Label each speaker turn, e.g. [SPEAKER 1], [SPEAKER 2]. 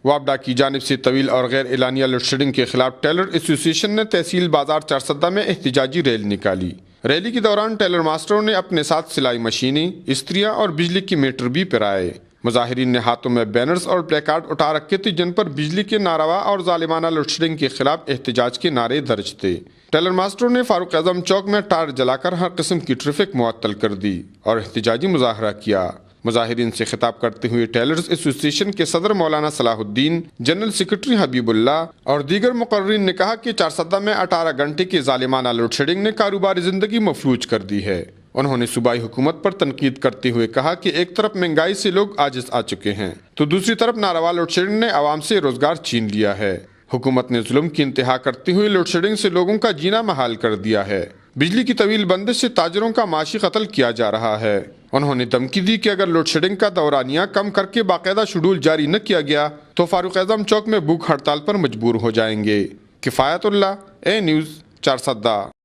[SPEAKER 1] وابڈا کی جانب سے طویل اور غیر اعلانیہ لوڈ شیڈنگ کے خلاف ٹیلر ایسوسی ایشن نے تحصیل بازار چارسدہ میں احتجاجی ریلی نکالی۔ ریلی کے دوران ٹیلر ماسٹروں نے اپنے ساتھ سلائی مشینیں، استریاں اور بجلی کی میٹر بھی پرائے۔ مظاہرین نے ہاتھوں میں بینرز اور پلے کارڈ اٹھا رکھے تھے جن پر بجلی کے ناروا اور ظالمانہ لوڈ شیڈنگ کے خلاف احتجاج کے نعرے درج تھے۔ ٹیلر ماسٹروں نے فاروق اعظم چوک میں ٹائر جلا کر ہر قسم کی ٹریفک معطل کر دی اور احتجاجی مظاہرہ کیا۔ مظاہرین سے خطاب کرتے ہوئے ٹیلرز ایسوسی ایشن کے صدر مولانا صلاح الدین، جنرل سیکرٹری حبیب اللہ اور دیگر مقررین نے کہا کہ چارسدہ میں 18 گھنٹے کی ظالمانہ لوڈ شیڈنگ نے کاروباری زندگی مفلوج کر دی ہے۔ انہوں نے صوبائی حکومت پر تنقید کرتے ہوئے کہا کہ ایک طرف مہنگائی سے لوگ عاجز آ چکے ہیں تو دوسری طرف ناروا لوڈ شیڈنگ نے عوام سے روزگار چھین لیا ہے۔ حکومت نے ظلم کی انتہا کرتے ہوئے لوڈ شیڈنگ سے لوگوں کا جینا محال کر دیا ہے۔ بجلی کی طویل بندش سے تاجروں کا معاشی قتل کیا جا رہا ہے۔ انہوں نے دھمکی دی کہ اگر لوڈ شیڈنگ کا دورانیہ کم کر کے باقاعدہ شیڈول جاری نہ کیا گیا تو فاروق اعظم چوک میں بھوک ہڑتال پر مجبور ہو جائیں گے۔ کفایت اللہ، اے نیوز، چارسدہ۔